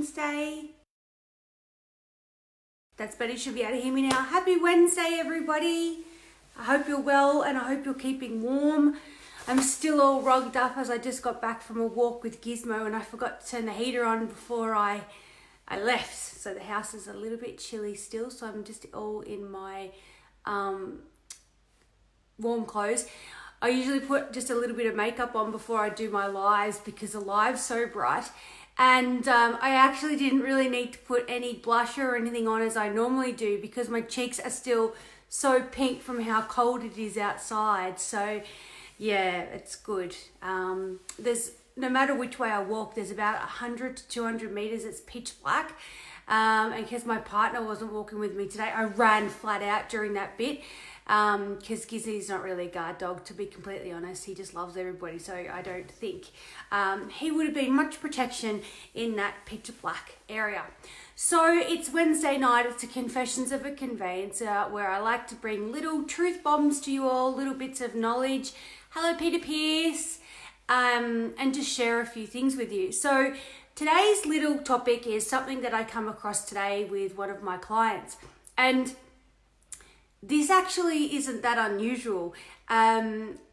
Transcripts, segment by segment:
Wednesday. That's better, you should be able to hear me now. Happy Wednesday, everybody. I hope you're well and I hope you're keeping warm. I'm still all rugged up as I just got back from a walk with Gizmo and I forgot to turn the heater on before I left. So the house is a little bit chilly still, so I'm just all in my warm clothes. I usually put just a little bit of makeup on before I do my lives because the live's so bright. And I actually didn't really need to put any blusher or anything on as I normally do because my cheeks are still so pink from how cold it is outside. So yeah, it's good. There's no matter which way I walk, there's about 100 to 200 meters. It's pitch black. And because my partner wasn't walking with me today, I ran flat out during that bit. Because Gizzy's not really a guard dog, to be completely honest. He just loves everybody, so I don't think he would have been much protection in that pitch black area. So it's Wednesday night. It's a Confessions of a Conveyancer where I like to bring little truth bombs to you all, little bits of knowledge. Hello, Peter Pierce, and just share a few things with you. So today's little topic is something that I come across today with one of my clients, and this actually isn't that unusual.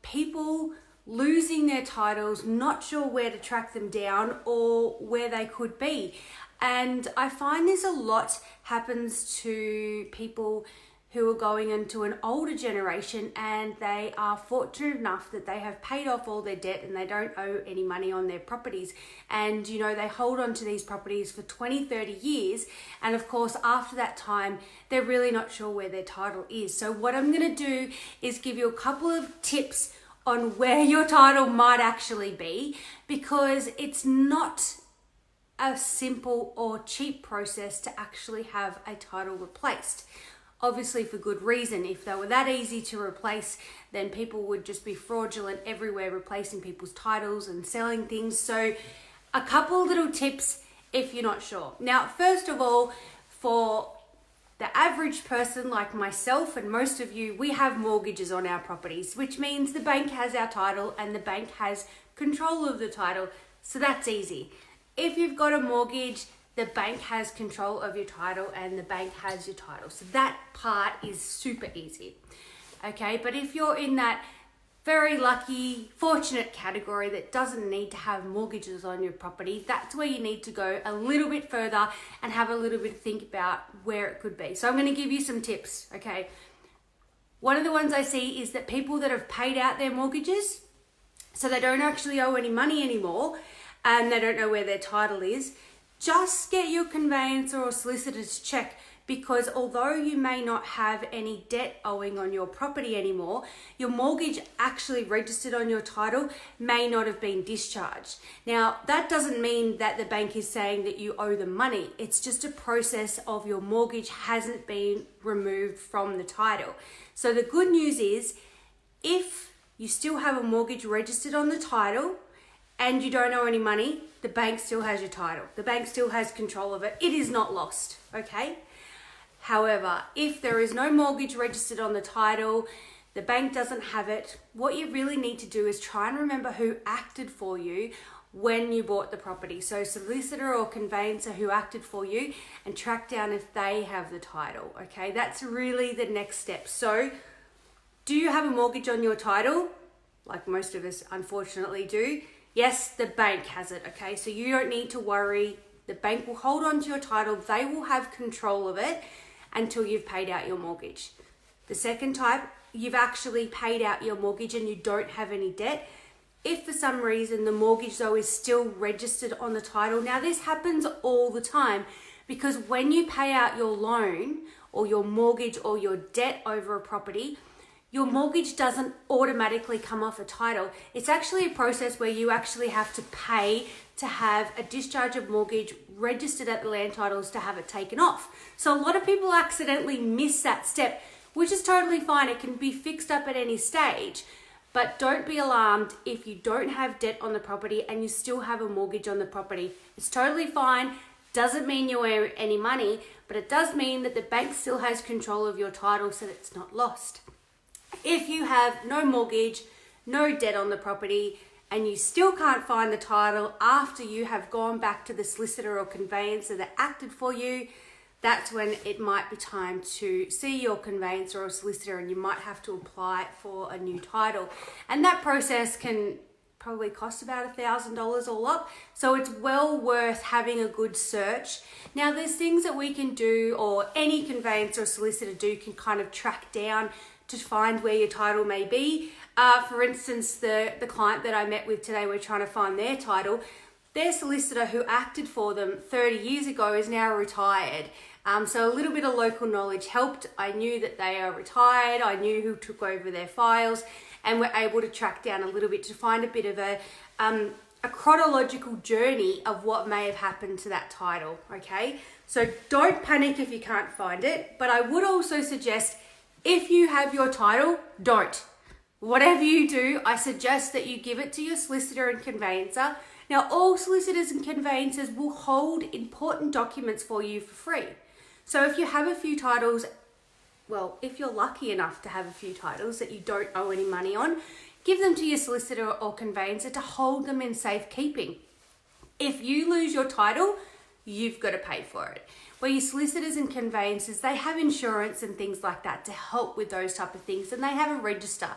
People losing their titles, not sure where to track them down or where they could be. And I find this a lot happens to people who are going into an older generation and they are fortunate enough that they have paid off all their debt and they don't owe any money on their properties. And, you know, they hold on to these properties for 20, 30 years. And of course, after that time, they're really not sure where their title is. So what I'm going to do is give you a couple of tips on where your title might actually be, because it's not a simple or cheap process to actually have a title replaced. Obviously for good reason. If they were that easy to replace, then people would just be fraudulent everywhere, replacing people's titles and selling things. So a couple little tips if you're not sure. Now, first of all, for the average person like myself and most of you, we have mortgages on our properties, which means the bank has our title and the bank has control of the title. So that's easy. If you've got a mortgage, the bank has control of your title and the bank has your title. So that part is super easy. Okay, but if you're in that very lucky, fortunate category that doesn't need to have mortgages on your property, that's where you need to go a little bit further and have a little bit of think about where it could be. So I'm going to give you some tips, okay? One of the ones I see is that people that have paid out their mortgages, so they don't actually owe any money anymore and they don't know where their title is, just get your conveyancer or solicitor to check, because although you may not have any debt owing on your property anymore, your mortgage actually registered on your title may not have been discharged. Now, that doesn't mean that the bank is saying that you owe them money. It's just a process of your mortgage hasn't been removed from the title. So the good news is, if you still have a mortgage registered on the title and you don't owe any money, the bank still has your title. The bank still has control of it. It is not lost, okay? However, if there is no mortgage registered on the title, the bank doesn't have it, what you really need to do is try and remember who acted for you when you bought the property. So solicitor or conveyancer who acted for you, and track down if they have the title, okay? That's really the next step. So do you have a mortgage on your title? Like most of us unfortunately do. Yes, the bank has it, okay? So you don't need to worry. The bank will hold on to your title. They will have control of it until you've paid out your mortgage. The second type, you've actually paid out your mortgage and you don't have any debt. If for some reason the mortgage though is still registered on the title, now this happens all the time, because when you pay out your loan or your mortgage or your debt over a property, your mortgage doesn't automatically come off a title. It's actually a process where you actually have to pay to have a discharge of mortgage registered at the land titles to have it taken off. So a lot of people accidentally miss that step, which is totally fine. It can be fixed up at any stage, but don't be alarmed if you don't have debt on the property and you still have a mortgage on the property. It's totally fine. Doesn't mean you owe any money, but it does mean that the bank still has control of your title so that it's not lost. If you have no mortgage, no debt on the property, and you still can't find the title after you have gone back to the solicitor or conveyancer that acted for you, that's when it might be time to see your conveyancer or solicitor, and you might have to apply for a new title. And that process can probably cost about $1,000 all up. So it's well worth having a good search. Now there's things that we can do, or any conveyancer or solicitor do, can kind of track down to find where your title may be. For instance, the client that I met with today, we're trying to find their title. Their solicitor who acted for them 30 years ago is now retired. So a little bit of local knowledge helped. I knew that they are retired. I knew who took over their files, and we're able to track down a little bit to find a bit of a chronological journey of what may have happened to that title, okay? So don't panic if you can't find it, but I would also suggest, if you have your title, don't. Whatever you do, I suggest that you give it to your solicitor and conveyancer. Now, all solicitors and conveyancers will hold important documents for you for free. So if you have a few titles, well, if you're lucky enough to have a few titles that you don't owe any money on, give them to your solicitor or conveyancer to hold them in safekeeping. If you lose your title, you've got to pay for it. Where your solicitors and conveyancers, they have insurance and things like that to help with those type of things, and they have a register.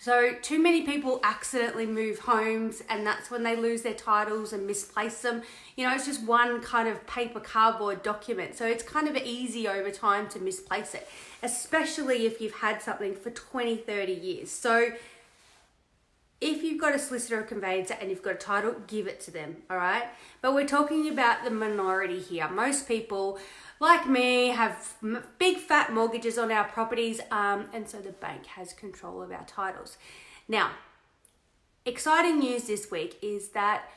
So too many people accidentally move homes, and that's when they lose their titles and misplace them. You know, it's just one kind of paper cardboard document. So it's kind of easy over time to misplace it, especially if you've had something for 20, 30 years. So if you've got a solicitor or conveyancer and you've got a title, give it to them, all right? But we're talking about the minority here. Most people, like me, have big fat mortgages on our properties, and so the bank has control of our titles. Now, exciting news this week is that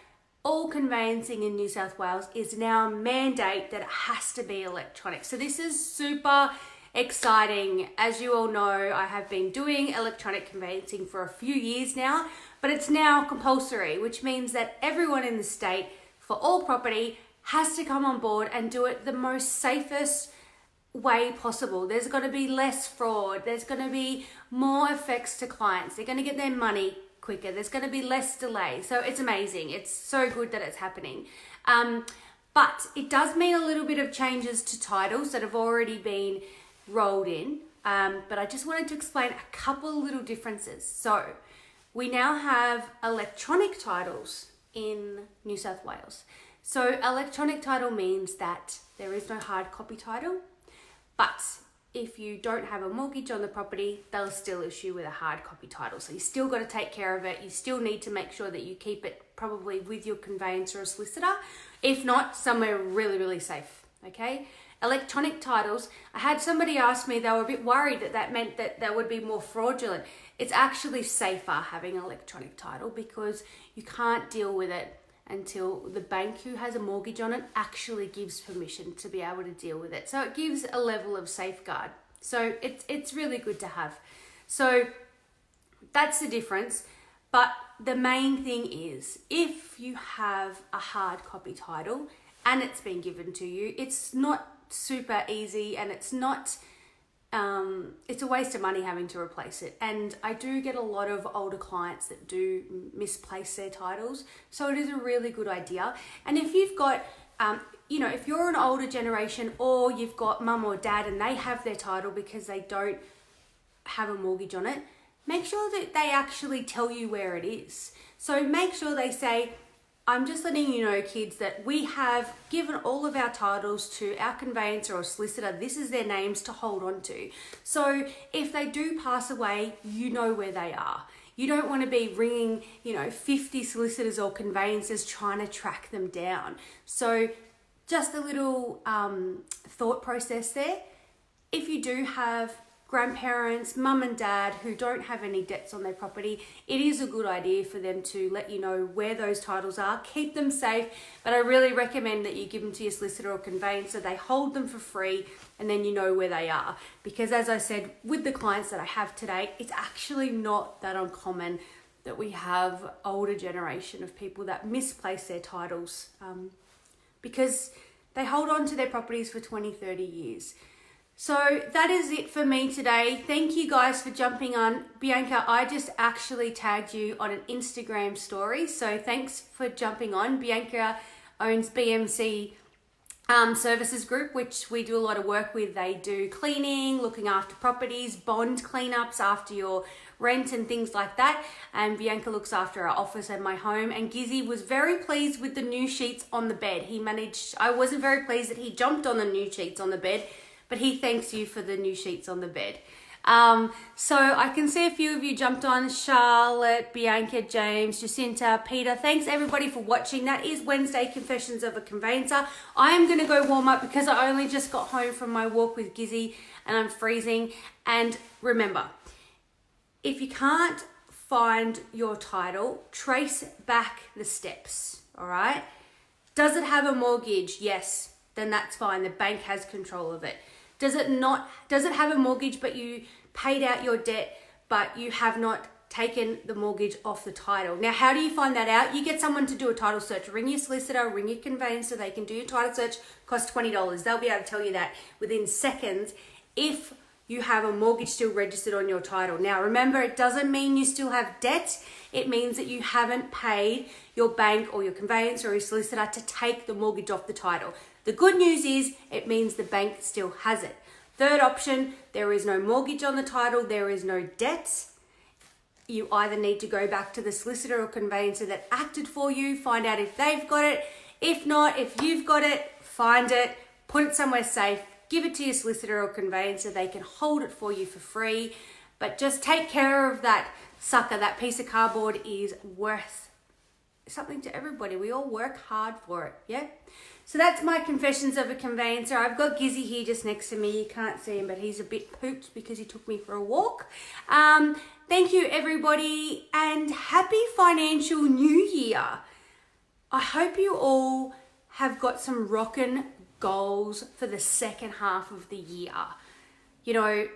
all conveyancing in New South Wales is now a mandate that it has to be electronic. So this is super exciting. As you all know, I have been doing electronic conveyancing for a few years now, but it's now compulsory, which means that everyone in the state for all property has to come on board and do it the most safest way possible. There's going to be less fraud. There's going to be more effects to clients. They're going to get their money quicker. There's going to be less delay. So it's amazing. It's so good that it's happening. But it does mean a little bit of changes to titles that have already been rolled in. But I just wanted to explain a couple of little differences. So we now have electronic titles in New South Wales. So electronic title means that there is no hard copy title, but if you don't have a mortgage on the property, they'll still issue with a hard copy title. So you still got to take care of it. You still need to make sure that you keep it probably with your conveyancer or solicitor. If not, somewhere really, really safe, okay? Electronic titles, I had somebody ask me, they were a bit worried that that meant that they would be more fraudulent. It's actually safer having an electronic title because you can't deal with it until the bank who has a mortgage on it actually gives permission to be able to deal with it. So it gives a level of safeguard. So it's really good to have. So that's the difference. But the main thing is, if you have a hard copy title and it's been given to you, it's not super easy, and it's not it's a waste of money having to replace it. And I do get a lot of older clients that do misplace their titles, so it is a really good idea. And if you've got if you're an older generation, or you've got mum or dad and they have their title because they don't have a mortgage on it, make sure that they actually tell you where it is. So make sure they say, I'm just letting you know, kids, that we have given all of our titles to our conveyancer or solicitor. This is their names to hold on to. So if they do pass away, you know where they are. You don't want to be ringing, 50 solicitors or conveyancers trying to track them down. So just a little thought process there. If you do have grandparents, mum and dad who don't have any debts on their property, it is a good idea for them to let you know where those titles are. Keep them safe, but I really recommend that you give them to your solicitor or conveyancer. They hold them for free, and then you know where they are. Because as I said, with the clients that I have today, it's actually not that uncommon that we have older generation of people that misplace their titles because they hold on to their properties for 20, 30 years. So that is it for me today. Thank you guys for jumping on. Bianca, I just actually tagged you on an Instagram story. So thanks for jumping on. Bianca owns BMC Services Group, which we do a lot of work with. They do cleaning, looking after properties, bond cleanups after your rent and things like that. And Bianca looks after our office and my home. And Gizzy was very pleased with the new sheets on the bed. I wasn't very pleased that he jumped on the new sheets on the bed, but he thanks you for the new sheets on the bed. So I can see a few of you jumped on. Charlotte, Bianca, James, Jacinta, Peter. Thanks everybody for watching. That is Wednesday Confessions of a Conveyancer. I am going to go warm up because I only just got home from my walk with Gizzy and I'm freezing. And remember, if you can't find your title, trace back the steps, all right? Does it have a mortgage? Yes, then that's fine. The bank has control of it. Does it have a mortgage, but you paid out your debt, but you have not taken the mortgage off the title? Now, how do you find that out? You get someone to do a title search. Ring your solicitor, ring your conveyancer. They can do your title search. Costs $20. They'll be able to tell you that within seconds if you have a mortgage still registered on your title. Now, remember, it doesn't mean you still have debt. It means that you haven't paid your bank or your conveyancer or your solicitor to take the mortgage off the title. The good news is it means the bank still has it. Third option, there is no mortgage on the title, there is no debt. You either need to go back to the solicitor or conveyancer that acted for you, find out if they've got it. If not, if you've got it, find it, put it somewhere safe, give it to your solicitor or conveyancer. They can hold it for you for free, but just take care of that sucker. That piece of cardboard is worth something to everybody. We all work hard for it, yeah? So that's my Confessions of a Conveyancer. I've got Gizzy here just next to me. You can't see him, but he's a bit pooped because he took me for a walk. Thank you, everybody, and happy financial new year. I hope you all have got some rockin' goals for the second half of the year. You know,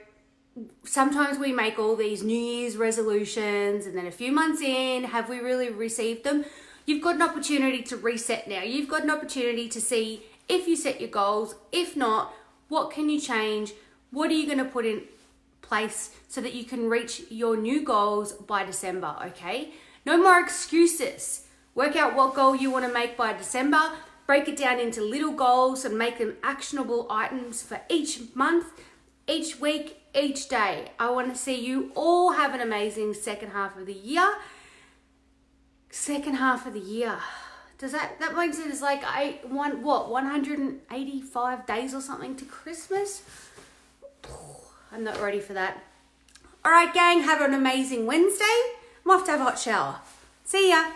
sometimes we make all these New Year's resolutions and then a few months in, have we really received them? You've got an opportunity to reset now. You've got an opportunity to see if you set your goals. If not, what can you change? What are you going to put in place so that you can reach your new goals by December, okay? No more excuses. Work out what goal you want to make by December. Break it down into little goals and make them actionable items for each month, each week, each day. I want to see you all have an amazing second half of the year. Second half of the year. Does that means it is like 185 days or something to Christmas? I'm not ready for that. All right, gang, have an amazing Wednesday. I'm off to have a hot shower. See ya.